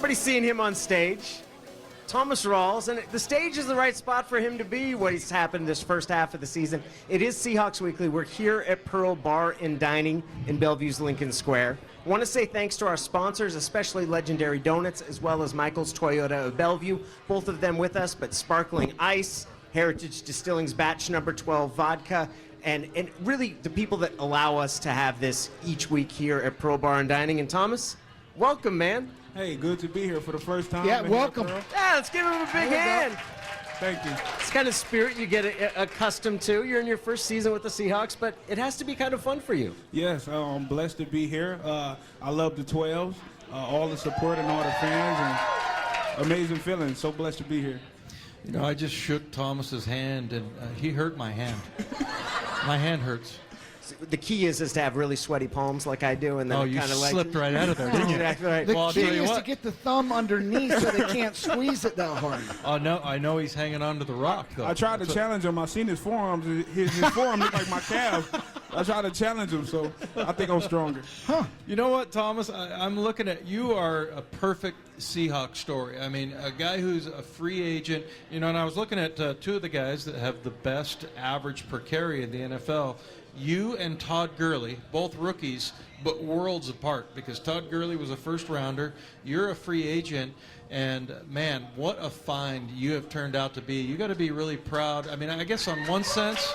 Everybody's seeing him on stage. Thomas Rawls, and the stage is the right spot for him to be what has happened this first half of the season. It is Seahawks Weekly. We're here at Pearl Bar and Dining in Bellevue's Lincoln Square. I want to say thanks to our sponsors, especially Legendary Donuts, as well as Michael's Toyota of Bellevue, both of them with us, but Sparkling Ice, Heritage Distilling's Batch Number 12 Vodka, and really the people that allow us to have this each week here at Pearl Bar and Dining. And Thomas, welcome, man. Hey, good to be here for the first time. Yeah, welcome. Yeah, let's give him a big hand. Thank you. It's kind of spirit you get accustomed to. You're in your first season with the Seahawks, but it has to be kind of fun for you. Yes, I'm blessed to be here. I love the 12s, all the support and all the fans, and amazing feeling. So blessed to be here. You know, I just shook Thomas's hand, and he hurt my hand. My hand hurts. The key is to have really sweaty palms like I do, and then you kind of slipped right out of there, didn't you? Exactly right. The Well, I'll key tell you is to what. get the thumb underneath so they can't squeeze it that hard. Oh, no, I know he's hanging on to the rock, though. I tried to challenge him. I seen his forearms. His forearm looked like my calf. I tried to challenge him, so I think I'm stronger. You know what, Thomas? I'm looking at you are a perfect Seahawks story. I mean, a guy who's a free agent. You know, and I was looking at two of the guys that have the best average per carry in the NFL. You and Todd Gurley, both rookies, but worlds apart, because Todd Gurley was a first-rounder. You're a free agent, and, man, what a find you have turned out to be. You got to be really proud. I mean, I guess on one sense,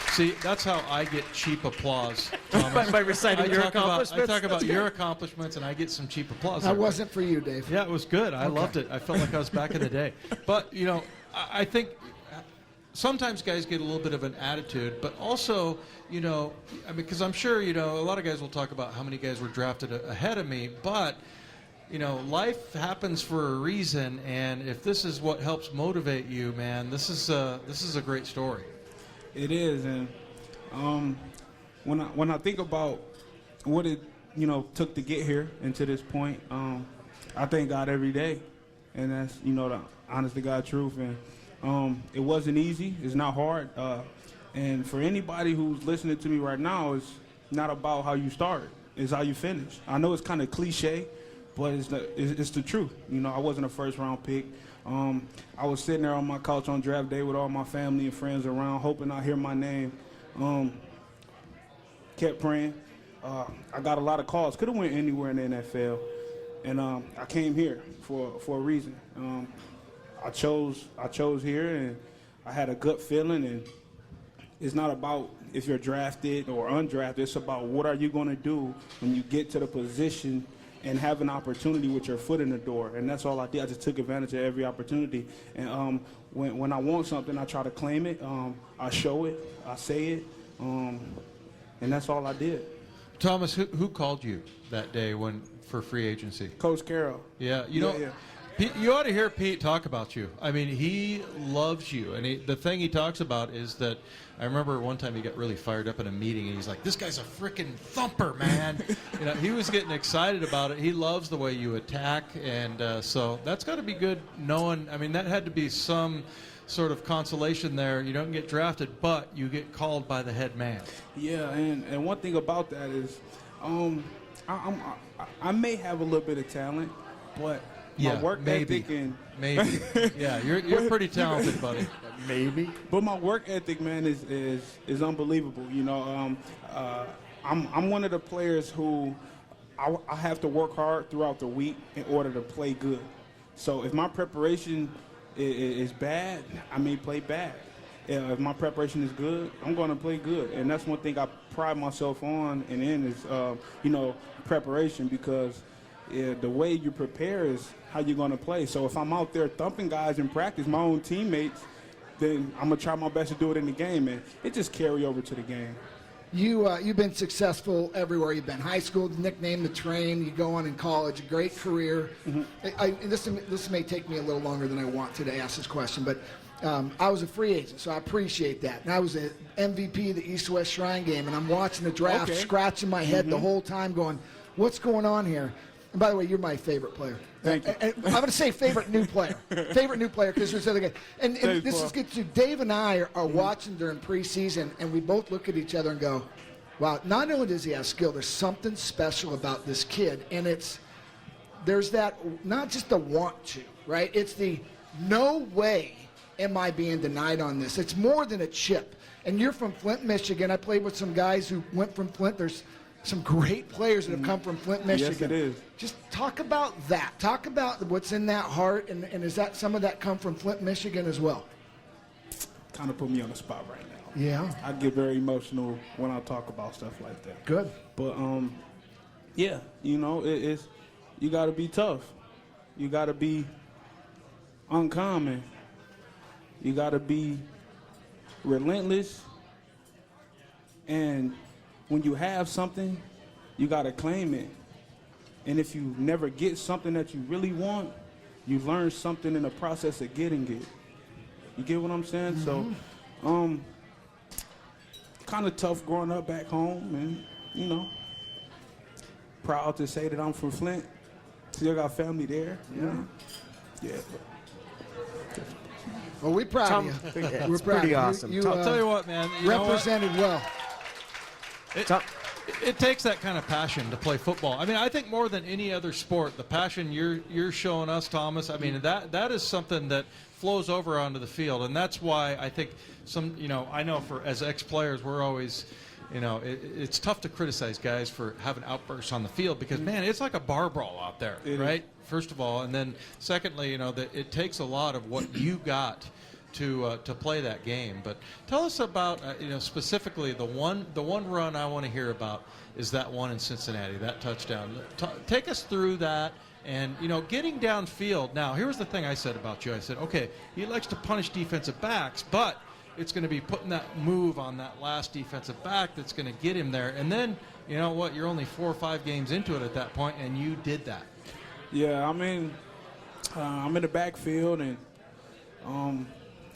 see, that's how I get cheap applause, Thomas. By reciting your accomplishments? I talk about your accomplishments, and I get some cheap applause. That wasn't for you, Dave. Yeah, it was good. I loved it. I felt like I was back in the day. But, you know, I think sometimes guys get a little bit of an attitude, but also, you know, I mean, because I'm sure, you know, a lot of guys will talk about how many guys were drafted ahead of me, but, you know, life happens for a reason, and if this is what helps motivate you, man, this is a great story. It is, and when I think about what it, you know, took to get here and to this point, I thank God every day, and that's, you know, the honest to God truth. And it wasn't easy. It's not hard. And for anybody who's listening to me right now, it's not about how you start. It's how you finish. I know it's kind of cliche, but it's the truth. You know, I wasn't a first-round pick. I was sitting there on my couch on draft day with all my family and friends around, hoping I'd hear my name. Kept praying. I got a lot of calls. Could have went anywhere in the NFL. And I came here for a reason. I chose here, and I had a gut feeling, and it's not about if you're drafted or undrafted. It's about what are you going to do when you get to the position and have an opportunity with your foot in the door. And that's all I did. I just took advantage of every opportunity. And when I want something, I try to claim it. I show it. I say it. And that's all I did. Thomas, who called you that day for free agency? Coach Carroll. Yeah, you know. Yeah. Pete, you ought to hear Pete talk about you. I mean, he loves you. And the thing he talks about is that I remember one time he got really fired up in a meeting, and he's like, this guy's a freaking thumper, man. You know, he was getting excited about it. He loves the way you attack. And so that's got to be good knowing. I mean, that had to be some sort of consolation there. You don't get drafted, but you get called by the head man. Yeah, and one thing about that is I may have a little bit of talent, but my work ethic and maybe. Yeah, you're pretty talented, buddy. Maybe. But my work ethic, man, is unbelievable. You know, I'm one of the players who I have to work hard throughout the week in order to play good. So if my preparation is bad, I may play bad. If my preparation is good, I'm going to play good. And that's one thing I pride myself on and in is, you know, preparation, because the way you prepare is how you're going to play. So if I'm out there thumping guys in practice, my own teammates, then I'm going to try my best to do it in the game, and it just carry over to the game. You've been successful everywhere you've been. High school, nicknamed the Train. You go on in college, a great career. Mm-hmm. This may take me a little longer than I want to ask this question, but I was a free agent, so I appreciate that. And I was an MVP of the East-West Shrine game, and I'm watching the draft, scratching my head the whole time going, what's going on here? And by the way, you're my favorite player. Thank you. And I'm going to say favorite new player. Favorite new player, because there's other guys. And this is good too. Dave and I are watching during preseason, and we both look at each other and go, wow, not only does he have skill, there's something special about this kid, and there's that, not just the want to, right? It's the no way am I being denied on this. It's more than a chip. And you're from Flint, Michigan. I played with some guys who went from Flint. There's some great players that have come from Flint, Michigan. Yes, it is. Just talk about that. Talk about what's in that heart, and is that some of that come from Flint, Michigan as well? Kind of put me on the spot right now. Yeah. I get very emotional when I talk about stuff like that. Good. But yeah, you know, it's you got to be tough. You got to be uncommon. You got to be relentless. And when you have something, you got to claim it. And if you never get something that you really want, you learn something in the process of getting it. You get what I'm saying? Mm-hmm. So, kind of tough growing up back home, and, you know, proud to say that I'm from Flint. Still got family there. Yeah. Yeah. Well, we're proud of you. We're proud pretty of you. awesome. I'll tell you what, man. You know what? Represented well. It takes that kind of passion to play football. I mean, I think more than any other sport, the passion you're showing us, Thomas, I mean, that is something that flows over onto the field, and that's why I think I know as ex-players, we're always, it's tough to criticize guys for having outbursts on the field because, man, it's like a bar brawl out there, right? First of all, and then secondly, that it takes a lot of what you got to play that game. But tell us about specifically the one run I want to hear about is that one in Cincinnati, that touchdown. Take us through that. And, getting downfield. Now, here's the thing I said about you. I said, okay, he likes to punish defensive backs, but it's going to be putting that move on that last defensive back that's going to get him there. And then, you know what, you're only 4 or 5 games into it at that point, and you did that. Yeah, I mean, I'm in the backfield, and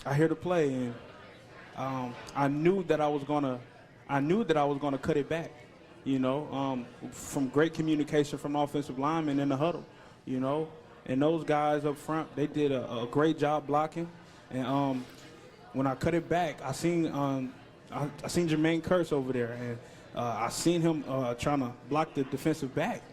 I hear the play, and I knew that I was gonna cut it back. From great communication from offensive linemen in the huddle, and those guys up front, they did a great job blocking. And when I cut it back, I seen Jermaine Kearse over there, and I seen him trying to block the defensive back.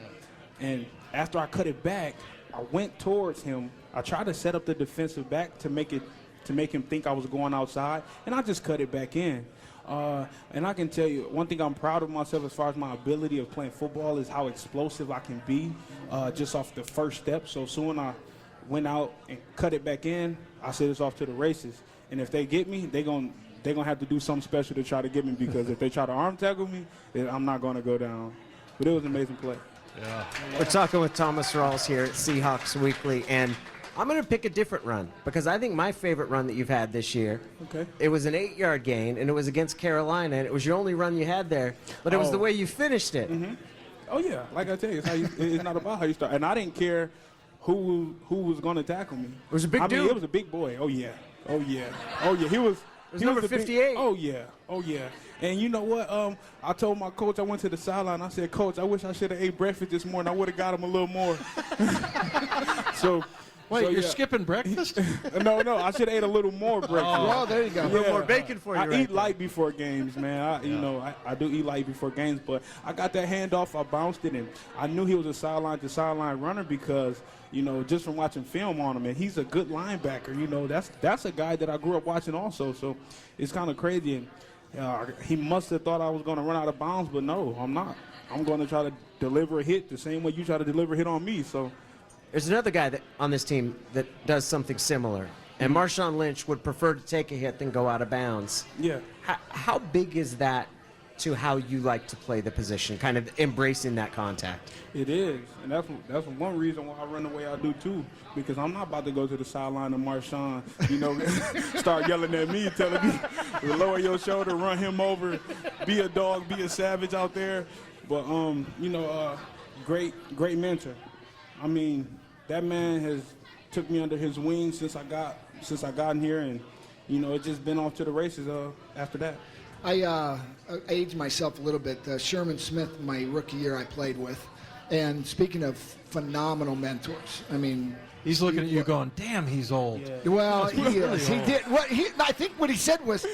And after I cut it back, I went towards him. I tried to set up the defensive back to make him think I was going outside, and I just cut it back in. And I can tell you, one thing I'm proud of myself as far as my ability of playing football is how explosive I can be just off the first step. So soon I went out and cut it back in, I said it's off to the races. And if they get me, they're gonna have to do something special to try to get me, because if they try to arm tackle me, then I'm not going to go down. But it was an amazing play. Yeah. We're talking with Thomas Rawls here at Seahawks Weekly, and I'm going to pick a different run because I think my favorite run that you've had this year, it was an 8-yard gain, and it was against Carolina, and it was your only run you had there, but it was the way you finished it. Mm-hmm. Oh, yeah. Like I tell you, it's not about how you start. And I didn't care who was going to tackle me. It was a big dude. I mean, it was a big boy. Oh, yeah. Oh, yeah. Oh, yeah. He was number 58. Oh, yeah. Oh, yeah. And you know what? I told my coach, I went to the sideline. I said, Coach, I wish I should have ate breakfast this morning. I would have got him a little more. Wait, you're skipping breakfast? No, I should have ate a little more breakfast. Oh, there you go. A little more bacon for you. I eat light before games, man. I do eat light before games, but I got that handoff, I bounced it, and I knew he was a sideline-to-sideline runner because, just from watching film on him, and he's a good linebacker. That's a guy that I grew up watching also, so it's kind of crazy. And he must have thought I was going to run out of bounds, but no, I'm not. I'm going to try to deliver a hit the same way you try to deliver a hit on me, so. There's another guy on this team that does something similar, and Marshawn Lynch would prefer to take a hit than go out of bounds. Yeah. How big is that to how you like to play the position, kind of embracing that contact? It is, and that's one reason why I run the way I do too, because I'm not about to go to the sideline of Marshawn, start yelling at me, telling me to lower your shoulder, run him over, be a dog, be a savage out there. But great mentor. I mean, that man has took me under his wing since I got in here, and it's just been off to the races after that. I aged myself a little bit. Sherman Smith, my rookie year, I played with, and speaking of phenomenal mentors, I mean, he's looking at you going, "Damn, he's old." Yeah. Well, he is. He did. I think what he said was,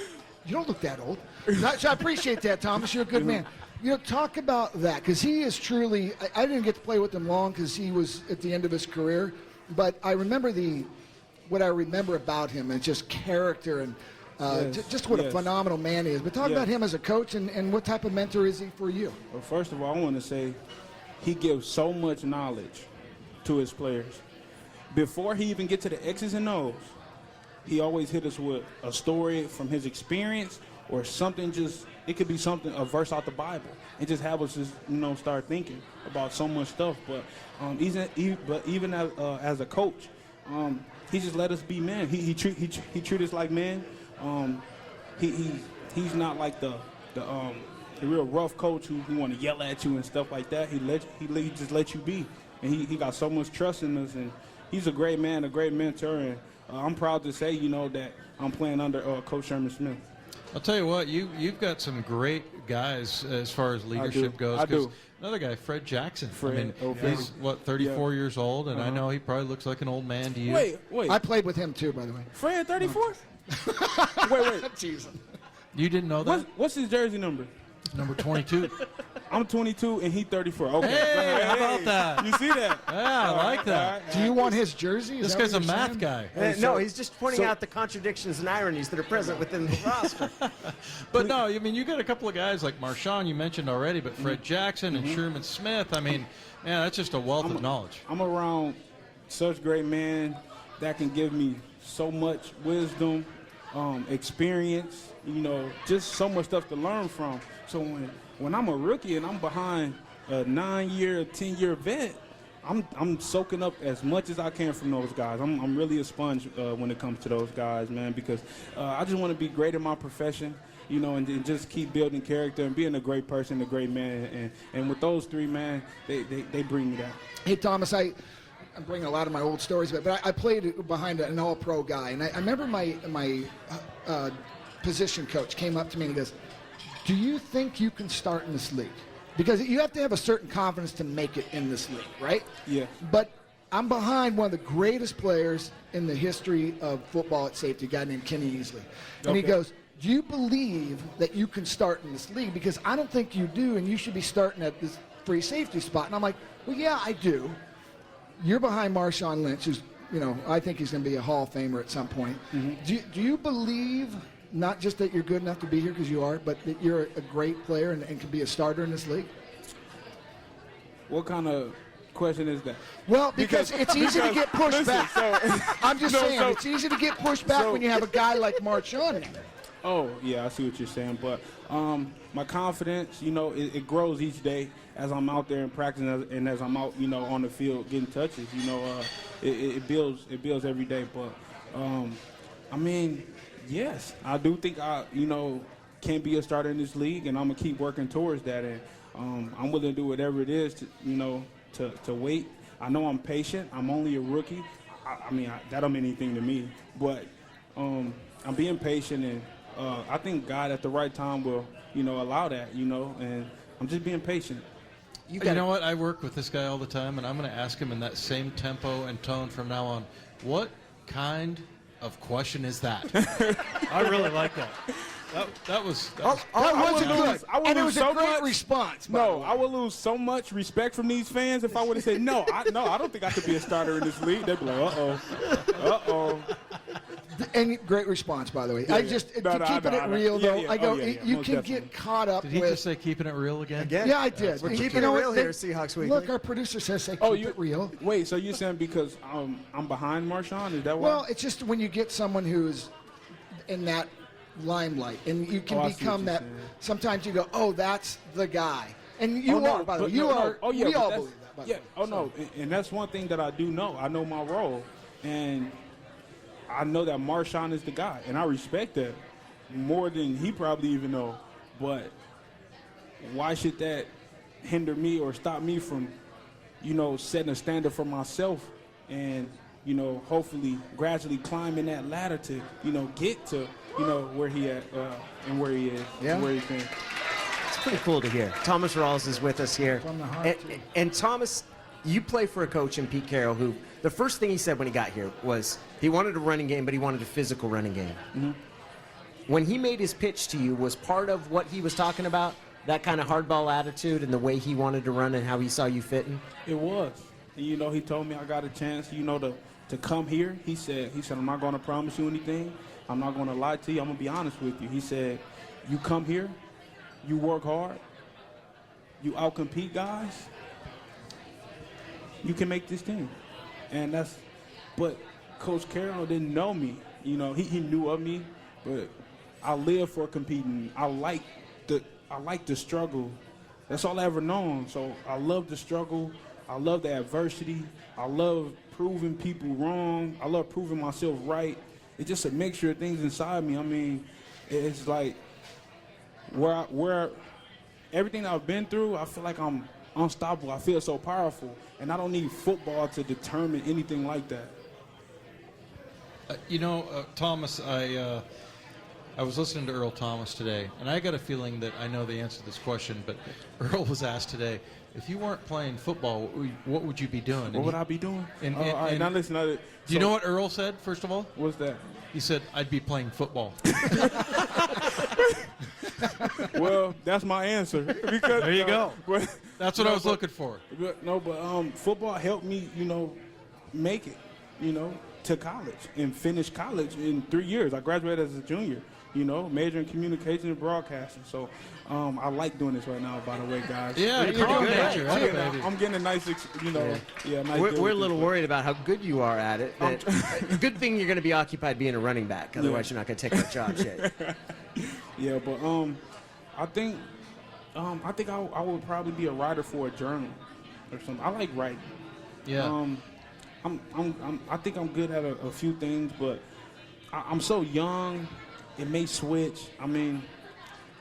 "You don't look that old." So I appreciate that, Thomas. You're a good man. talk about that, because he is truly, I didn't get to play with him long because he was at the end of his career, but I remember what I remember about him and just character and just what a phenomenal man he is. But talk about him as a coach and what type of mentor is he for you? Well, first of all, I want to say he gives so much knowledge to his players. Before he even get to the X's and O's, he always hit us with a story from his experience or something. It could be something, a verse out the Bible, and just have us just start thinking about so much stuff. But even as a coach, he just let us be men. He treat us like men. He's not like the real rough coach who want to yell at you and stuff like that. He just let you be, and he got so much trust in us, and he's a great man, a great mentor, and I'm proud to say that I'm playing under Coach Sherman Smith. I'll tell you what, you've got some great guys as far as leadership goes. I do. Another guy, Fred Jackson. Fred, he's 34 years old, and I know he probably looks like an old man to you. Wait. I played with him too, by the way. Fred, 34? Wait. Teasing. You didn't know that? What's his jersey number? Number 22. I'm 22 and he 34. Okay. Hey, how about that? You see that? Yeah, I like that. Do you want his jersey? This guy's a math guy. No, he's just pointing out the contradictions and ironies that are present within the roster. But no, I mean, you got a couple of guys like Marshawn you mentioned already, but Fred Jackson and Sherman Smith. I mean, man, that's just a wealth of knowledge. I'm around such great men that can give me so much wisdom, experience, just so much stuff to learn from. So when I'm a rookie and I'm behind a 9-year, 10-year vet, I'm soaking up as much as I can from those guys. I'm really a sponge when it comes to those guys, man, because I just want to be great in my profession, and just keep building character and being a great person, a great man. And with those three, man, they bring me that. Hey, Thomas, I'm bringing a lot of my old stories, but I played behind an all-pro guy, and I remember my position coach came up to me and he goes, "Do you think you can start in this league?" Because you have to have a certain confidence to make it in this league, right? Yeah. But I'm behind one of the greatest players in the history of football at safety, a guy named Kenny Easley. And he goes, "Do you believe that you can start in this league? Because I don't think you do, and you should be starting at this free safety spot." And I'm like, "Well, yeah, I do." You're behind Marshawn Lynch, who's, I think he's going to be a Hall of Famer at some point. Mm-hmm. Do you believe not just that you're good enough to be here, because you are, but that you're a great player and can be a starter in this league? What kind of question is that? Well, because it's easy to get pushed back. I'm just saying, it's easy to get pushed back when you have a guy like Marshawn. Oh, yeah, I see what you're saying. But my confidence, it grows each day as I'm out there in practice and as I'm out, on the field getting touches. It builds every day. But, I mean, yes, I do think I, can be a starter in this league, and I'm going to keep working towards that. And I'm willing to do whatever it is to wait. I know I'm patient. I'm only a rookie. I mean, that don't mean anything to me. But I'm being patient, and I think God at the right time will, allow that, and I'm just being patient. You know what? I work with this guy all the time, and I'm going to ask him in that same tempo and tone from now on. What kind of question is that? I really like that. That was good. And it was a great response. No, I would lose so much respect from these fans if I would have said, no, I don't think I could be a starter in this league. They'd be like, uh-oh. And great response, by the way. Keeping it real, though. You can get caught up with. Did he just say keeping it real again? Yeah, I did. We're keeping it real here, Seahawks Weekly. Look, our producer says keep it real. Wait, so you're saying because I'm behind Marshawn? Is that why? Well, it's just when you get someone who's in that limelight, and you can become that. Sometimes you go, "Oh, that's the guy," and you are. By the way, you are. Oh, yeah, we all believe that. Yeah. Oh no, and that's one thing that I do know. I know my role, and I know that Marshawn is the guy, and I respect that more than he probably even know. But why should that hinder me or stop me from, setting a standard for myself and, hopefully gradually climbing that ladder to, get to, where he at and where he is, and where he's been. It's pretty cool to hear. Thomas Rawls is with us here. From the heart, and Thomas, you play for a coach in Pete Carroll who the first thing he said when he got here was he wanted a running game, but he wanted a physical running game. Mm-hmm. When he made his pitch to you, was part of what he was talking about that kind of hardball attitude and the way he wanted to run and how he saw you fitting? It was. And, he told me I got a chance, to come here. He said, I'm not going to promise you anything. I'm not going to lie to you. I'm going to be honest with you. He said, you come here, you work hard, you outcompete guys, you can make this team. But Coach Carroll didn't know me. He knew of me, but I live for competing. I like the struggle. That's all I ever known. So I love the struggle. I love the adversity. I love proving people wrong. I love proving myself right. It's just a mixture of things inside me. I mean, it's like where everything I've been through, I feel like I'm unstoppable. I feel so powerful, and I don't need football to determine anything like that. Thomas, I was listening to Earl Thomas today, and I got a feeling that I know the answer to this question, but Earl was asked today, if you weren't playing football, what would you be doing? What would I be doing? All right, now listen. Do you know what Earl said, first of all? What's that? He said, I'd be playing football. Well, that's my answer. Because, there you go. That's what I was looking for. Football helped me, make it, to college and finish college in 3 years. I graduated as a junior, major in communication and broadcasting. So I like doing this right now, by the way, guys. Yeah, you're doing major. I'm getting a nice, nice We're a little worried about how good you are at it. Good thing you're going to be occupied being a running back. Otherwise, you're not going to take our jobs yet. Yeah, but I think I would probably be a writer for a journal or something. I like writing. Yeah. I think I'm good at a few things, but I'm so young. It may switch. I mean,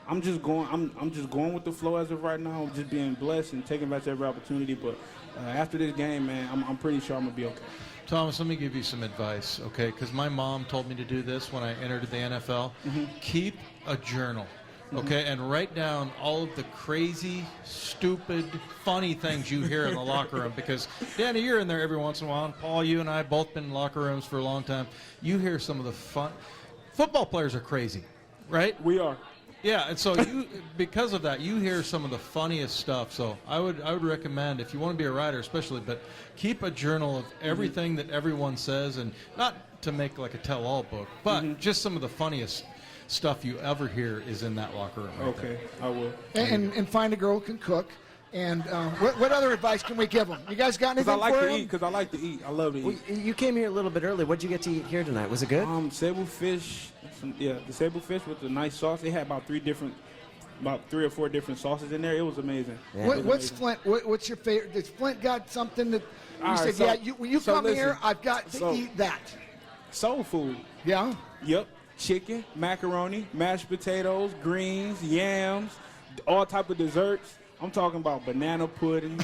I'm just going with the flow as of right now. I'm just being blessed and taking back every opportunity. But after this game, man, I'm pretty sure I'm gonna be okay. Thomas, let me give you some advice, okay? Because my mom told me to do this when I entered the NFL. Mm-hmm. Keep a journal, okay? Mm-hmm. And write down all of the crazy, stupid, funny things you hear in the locker room. Because, Danny, you're in there every once in a while. And Paul, you and I have both been in locker rooms for a long time. You hear some of the fun. Football players are crazy, right? We are. Yeah, and so because of that, you hear some of the funniest stuff. So I would recommend, if you want to be a writer especially, but keep a journal of everything that everyone says, and not to make like a tell-all book, but just some of the funniest stuff you ever hear is in that locker room. Right okay, there. I will. And find a girl who can cook. And what other advice can we give them? You guys got anything for them? Because I like to eat. I love to eat. Well, you came here a little bit early. What did you get to eat here tonight? Was it good? Sable fish. The sable fish with the nice sauce. They had about 3 or 4 different sauces in there. It was amazing. Yeah. What's Flint? What's your favorite? Does Flint got something that you said? Right, when you come here, I've got to eat that. Soul food. Yeah. Yep. Chicken, macaroni, mashed potatoes, greens, yams, all type of desserts. I'm talking about banana pudding.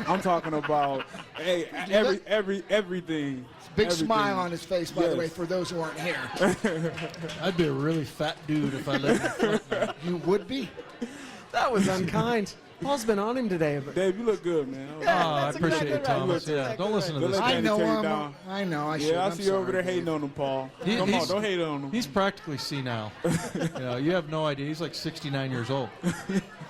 I'm talking about everything. Big smile on his face, by the way, for those who aren't here. I'd be a really fat dude if I lived in Flint. You would be. That was unkind. Paul's been on him today. But Dave, you look good, man. I appreciate you, Thomas. Yeah, don't listen to this. I know him. I know. I see you over there hating on him, Paul. Come on, don't hate on him. He's practically senile. You have no idea. He's like 69 years old.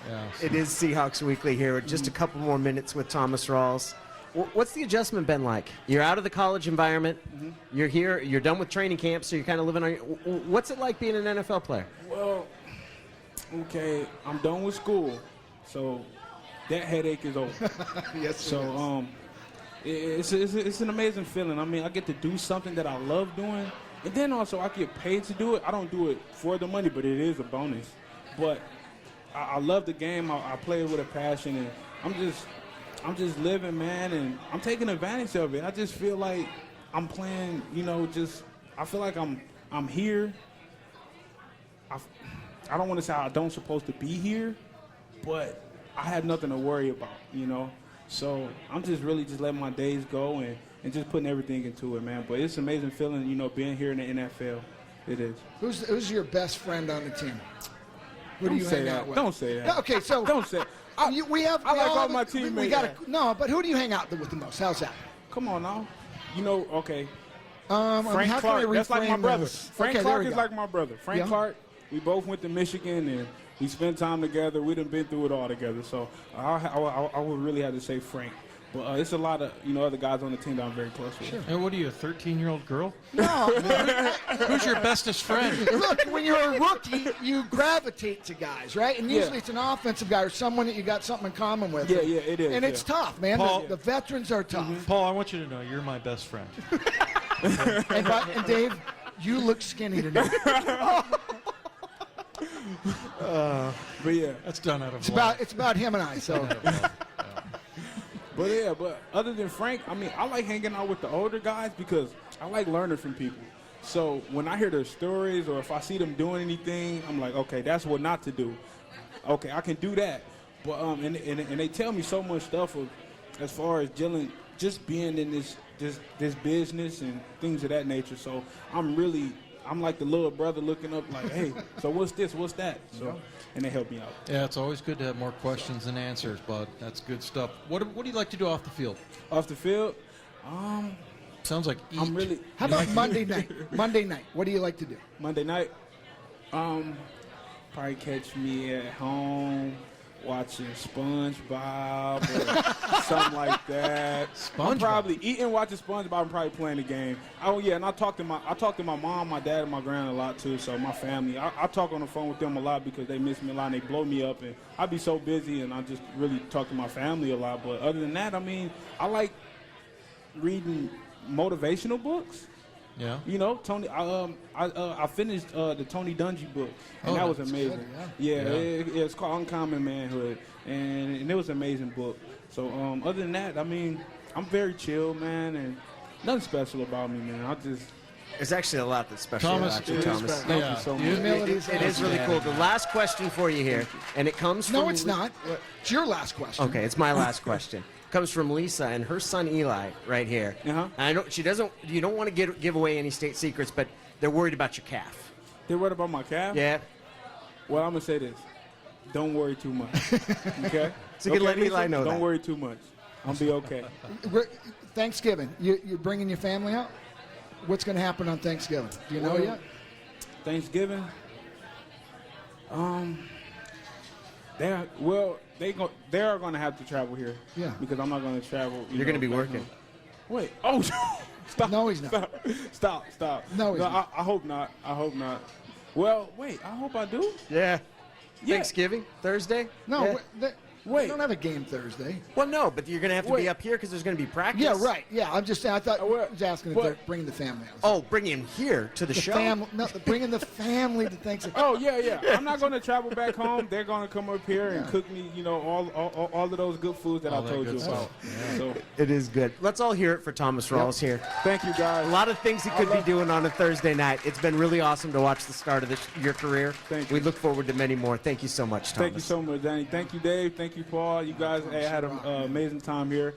Yeah, so. It is Seahawks Weekly here. Just a couple more minutes with Thomas Rawls. What's the adjustment been like? You're out of the college environment. You're here. You're done with training camp, so you're kind of living on your. What's it like being an NFL player? Well, okay, I'm done with school, so that headache is over. Yes. So it's an amazing feeling. I mean, I get to do something that I love doing, and then also I get paid to do it. I don't do it for the money, but it is a bonus. But I love the game. I play it with a passion, and I'm just living, man, and I'm taking advantage of it. I just feel like I'm playing, I feel like I'm here. I don't want to say I don't supposed to be here, but I have nothing to worry about, So I'm just really just letting my days go and just putting everything into it, man. But it's an amazing feeling, being here in the NFL. It is. Who's your best friend on the team? Who do you hang out with? Don't say that. Okay, so don't say it. I like all my teammates. No, but who do you hang out with the most? How's that? Come on now. Okay. Frank Clark, that's like my brother. This? Frank okay, Clark is like my brother. Frank Yeah. Clark, we both went to Michigan, and We spend time together. We done been through it all together. So I would really have to say Frank. But it's a lot of other guys on the team that I'm very close with. Sure. And what are you, a 13-year-old girl? No. Who's your bestest friend? Look, when you're a rookie, you gravitate to guys, right? And usually Yeah. it's an offensive guy or someone that you got something in common with. Yeah, it is, And it's yeah. tough, man. Paul- The veterans are tough. Paul, I want you to know you're my best friend. And Dave, you look skinny tonight. But yeah. That's done out of love. It's about him and I. So But other than Frank, I mean, I like hanging out with the older guys because I like learning from people. So when I hear their stories or if I see them doing anything, I'm like, okay, that's what not to do. Okay, I can do that. But and they tell me so much stuff of as far as just being in this business and things of that nature. So I'm like the little brother looking up like, hey, so what's this? What's that? So, and they help me out. Yeah, it's always good to have more questions than answers, bud. That's good stuff. What do you like to do off the field? Off the field, Sounds like eat. I'm really how about Monday night? Monday night, what do you like to do? Monday night. Probably catch me at home watching SpongeBob or something like that. SpongeBob? I'm probably eating, watching SpongeBob, and probably playing the game. Oh yeah, and I talk to my mom, my dad, and my grand a lot too. So my family, I talk on the phone with them a lot because they miss me a lot and they blow me up, and I be so busy and I just really talk to my family a lot. But other than that, I mean, I like reading motivational books. Yeah. You know, Tony. I finished the Tony Dungy book, and that was that's amazing. good, Yeah, Yeah. it's called Uncommon Manhood, and it was an amazing book. So other than that, I mean, I'm very chill, man, and nothing special about me, man. There's actually a lot that's special Thomas, about you, it is Thomas. Thank Yeah. you so much. Humility It is really cool. The last question for you here, and it comes from... No, it's not. It's your last question. Okay, it's my last question. Comes from Lisa and her son Eli right here. Uh-huh. And I know she doesn't. You don't want to give away any state secrets, but they're worried about your calf. They're worried about my calf. Yeah. Well, I'm gonna say this: don't worry too much. Okay. So you can let Lisa? Eli know Don't that. worry too much. I'll be okay. Thanksgiving, you're bringing your family out? What's going to happen on Thanksgiving? Do you know Well, yet? Thanksgiving. They are gonna have to travel here. Yeah. Because I'm not gonna travel. You're gonna be back working. home. Wait. Oh. Stop. No, he's not. Stop. No, he's not. I hope not. I hope not. Well, wait. I hope I do. Yeah. Yeah. Thanksgiving Thursday. No, Yeah. we Wait. don't have a game Thursday. Well, no, but you're gonna have to Wait. be up here because there's gonna be practice. Yeah, right. Yeah, I'm just saying. I thought I well, was asking if but- they're bringing the family out. Oh, bring him here to the show. Bringing the family to Thanksgiving. Oh yeah. I'm not gonna travel back home. They're gonna come up here and cook me, all of those good foods that All I that told good you stuff. about. Yeah. So It is good. Let's all hear it for Thomas Rawls here. thank you guys. A lot of things he could be doing on a Thursday night. It's been really awesome to watch the start of your career. Thank We you. look forward to many more. Thank you so much, Thomas. Thank you so much, Danny. Thank you, Dave. Thank you, Paul. You guys had an amazing time here.